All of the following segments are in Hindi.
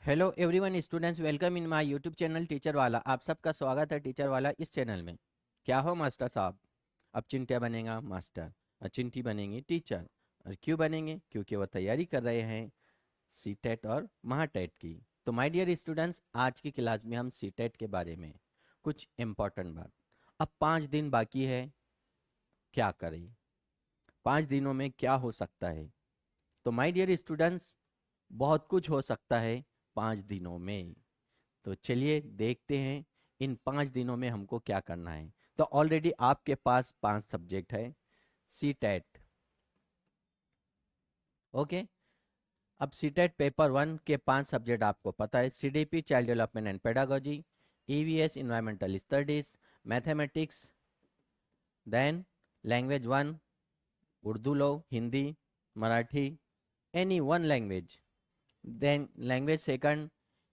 Hello everyone students, welcome in my YouTube channel teacher वाला। आप सबका स्वागत है टीचर वाला इस चैनल में। क्या हो मास्टर साहब? अब चिंट्या बनेगा मास्टर और चिंटी बनेंगी टीचर। और क्यों बनेंगे? क्योंकि वो तैयारी कर रहे हैं सी टेट और महाटेट की। तो माय डियर स्टूडेंट्स, आज की क्लास में हम सी टेट के बारे में कुछ इम्पोर्टेंट बात। अब 5 दिन बाकी है, क्या करें? 5 दिनों में क्या हो सकता है? तो माय डियर स्टूडेंट्स, बहुत कुछ हो सकता है 5 दिनों में। तो चलिए देखते हैं इन 5 दिनों में हमको क्या करना है। तो ऑलरेडी आपके पास 5 सब्जेक्ट है सी टेट। ओके, अब सी टेट पेपर 1 के 5 सब्जेक्ट आपको पता है: CDP child development and pedagogy, EVS environmental studies, mathematics, then language 1 Urdu लो, Hindi, Marathi, any one language. Then language 2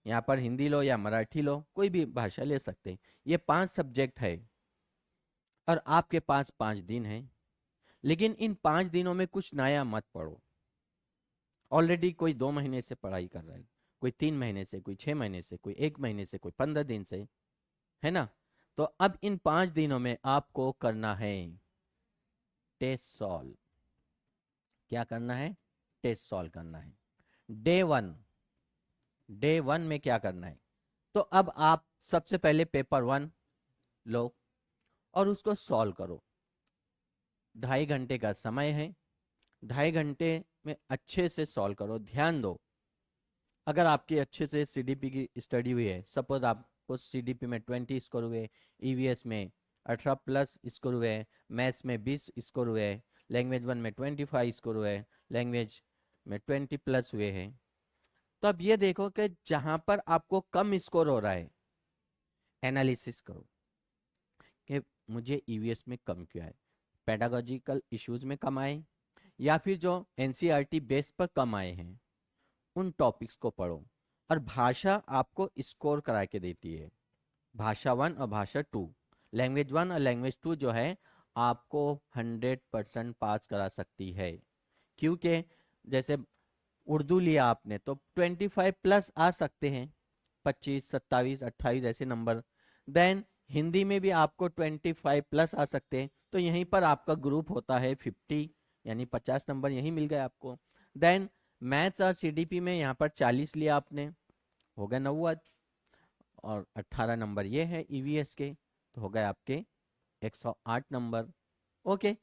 यहाँ पर हिंदी लो या मराठी लो, कोई भी भाषा ले सकते हैं। ये 5 सब्जेक्ट है और आपके पास 5 दिन है। लेकिन इन 5 दिनों में कुछ नया मत पढ़ो। ऑलरेडी कोई 2 महीने से पढ़ाई कर रहा है, कोई 3 महीने से, कोई 6 महीने से, कोई 1 महीने से, कोई 15 दिन से, है ना? तो अब इन 5 दिनों में आपको करना है टेस्ट सॉल्व। क्या करना है? टेस्ट सॉल्व करना है। डे 1 में क्या करना है? तो अब आप सबसे पहले पेपर 1 लो और उसको सॉल्व करो। 2.5 घंटे का समय है, 2.5 घंटे में अच्छे से सॉल्व करो। ध्यान दो, अगर आपकी अच्छे से सीडीपी की स्टडी हुई है, सपोज आपको सीडीपी में 20 स्कोर हुए, ईवीएस में 18+ स्कोर हुए, मैथ्स में 20 स्कोर हुए, लैंग्वेज 1 में 25 स्कोर हुए, लैंग्वेज में 20+ हुए हैं, तो अब ये देखो कि जहां पर आपको कम स्कोर हो रहा है, एनालिसिस करो कि मुझे ईवीएस में कम क्यों आए, पेडागोजिकल इश्यूज में कम आए, या फिर जो एनसीईआरटी बेस पर कम आए हैं, उन टॉपिक्स को पढ़ो। और भाषा आपको स्कोर करा के देती है, भाषा 1 और भाषा 2, लैंग्वेज 1 और लैंग्वेज 2 जो है आपको 100% पास करा सकती है। क्योंकि जैसे उर्दू लिया आपने तो 25+ आ सकते हैं, 25, 27, 28 ऐसे नंबर। देन हिंदी में भी आपको 25+ आ सकते हैं, तो यहीं पर आपका ग्रुप होता है 50, यानी 50 नंबर यहीं मिल गए आपको। देन मैथ्स और सीडीपी में यहाँ पर 40 लिया आपने, हो गया 90, और 18 नंबर ये है ईवीएस के, तो हो गए आपके 108 नंबर। ओके,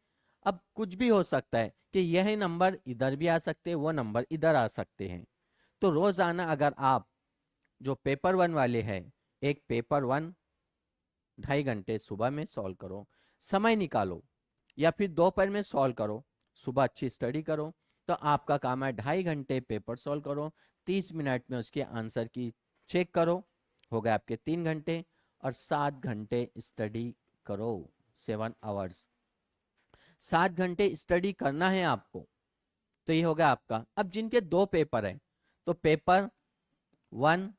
अब कुछ भी हो सकता है कि यह नंबर इधर भी आ सकते हैं, वो नंबर इधर आ सकते हैं। तो रोजाना अगर आप जो पेपर 1 वाले हैं, एक पेपर 1 2.5 घंटे सुबह में सॉल्व करो, समय निकालो, या फिर दोपहर में सॉल्व करो, सुबह अच्छी स्टडी करो, तो आपका काम है 2.5 घंटे पेपर सॉल्व करो, 30 मिनट में उसके आंसर की चेक करो, हो गए आपके 3 घंटे। और 7 घंटे स्टडी करो, 7 आवर्स। 7 घंटे स्टडी करना है आपको, तो ये होगा आपका। अब जिनके 2 पेपर हैं, तो पेपर 1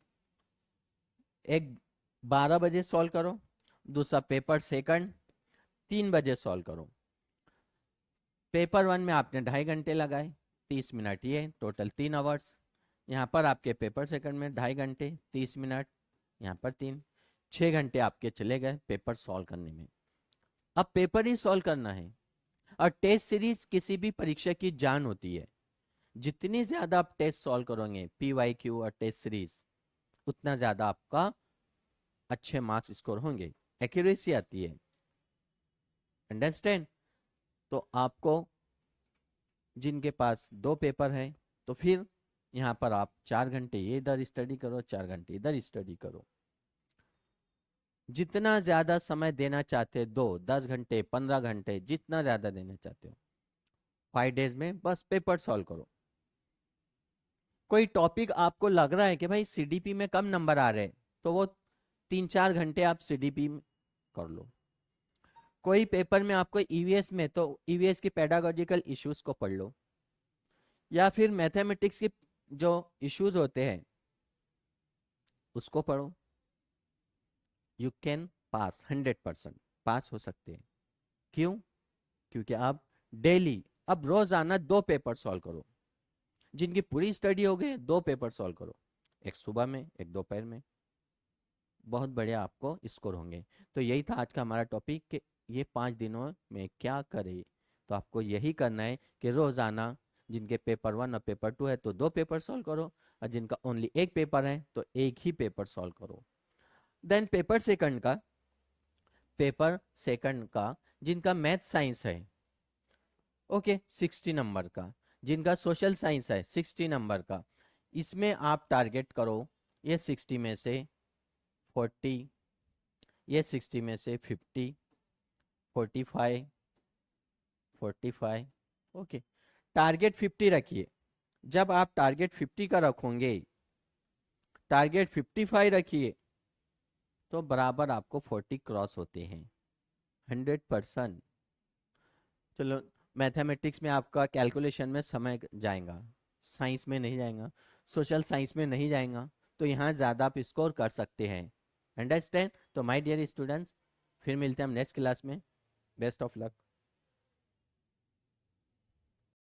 एक 12 बजे सॉल्व करो, दूसरा पेपर 2 3 बजे सॉल्व करो। पेपर 1 में आपने 2.5 घंटे लगाए, 30 मिनट, ये टोटल 3 आवर्स। यहाँ पर आपके पेपर 2 में 2.5 घंटे, 30 मिनट, यहाँ पर 6 घंटे आपके चले गए पेपर सॉल्व करने में। अब पेपर ही सॉल्व करना है। और टेस्ट सीरीज किसी भी परीक्षा की जान होती है। जितनी ज्यादा आप टेस्ट सॉल्व करोगे, PYQ और टेस्ट सीरीज, उतना ज्यादा आपका अच्छे मार्क्स स्कोर होंगे, एक्यूरेसी आती है। अंडरस्टैंड? तो आपको जिनके पास 2 पेपर हैं, तो फिर यहाँ पर आप 4 घंटे ये इधर स्टडी करो, 4 घंटे इधर स्टडी करो। जितना ज्यादा समय देना चाहते हो, 10 घंटे, 15 घंटे, जितना ज्यादा देना चाहते हो, 5 डेज में बस पेपर सॉल्व करो। कोई टॉपिक आपको लग रहा है कि भाई सीडीपी में कम नंबर आ रहे हैं, तो वो 3-4 घंटे आप सीडीपी में कर लो। कोई पेपर में आपको ईवीएस में, तो ईवीएस की पेडागोजिकल इश्यूज को पढ़ लो, या फिर मैथमेटिक्स के जो इश्यूज होते हैं उसको पढ़ो। यू कैन पास, 100% पास हो सकते हैं। क्यों? क्योंकि आप डेली, अब रोजाना 2 पेपर सॉल्व करो। जिनकी पूरी स्टडी हो गई, 2 पेपर सॉल्व करो। एक सुबह में, एक दोपहर में, बहुत बढ़िया आपको स्कोर होंगे। तो यही था आज का हमारा टॉपिक कि ये 5 दिनों में क्या करें। तो आपको यही करना है कि रोज़ाना जिनके पेपर 1 और पेपर 2 है तो 2 पेपर सॉल्व करो, और जिनका ओनली एक पेपर है तो एक ही पेपर सॉल्व करो। देन पेपर सेकंड का जिनका मैथ साइंस है, ओके, 60 नंबर का, जिनका सोशल साइंस है 60 नंबर का, इसमें आप टारगेट करो ये 60 में से 40, ये 60 में से 50, 45, 45, ओके, टारगेट 50 रखिए। जब आप टारगेट 50 का रखोगे, टारगेट 55 रखिए, तो बराबर आपको 40 क्रॉस होते हैं 100%। चलो, मैथमेटिक्स में आपका कैलकुलेशन में समय जाएगा, साइंस में नहीं जाएगा, सोशल साइंस में नहीं जाएगा, तो यहाँ ज़्यादा आप स्कोर कर सकते हैं। अंडरस्टैंड? तो माय डियर स्टूडेंट्स, फिर मिलते हैं हम नेक्स्ट क्लास में। Best of luck.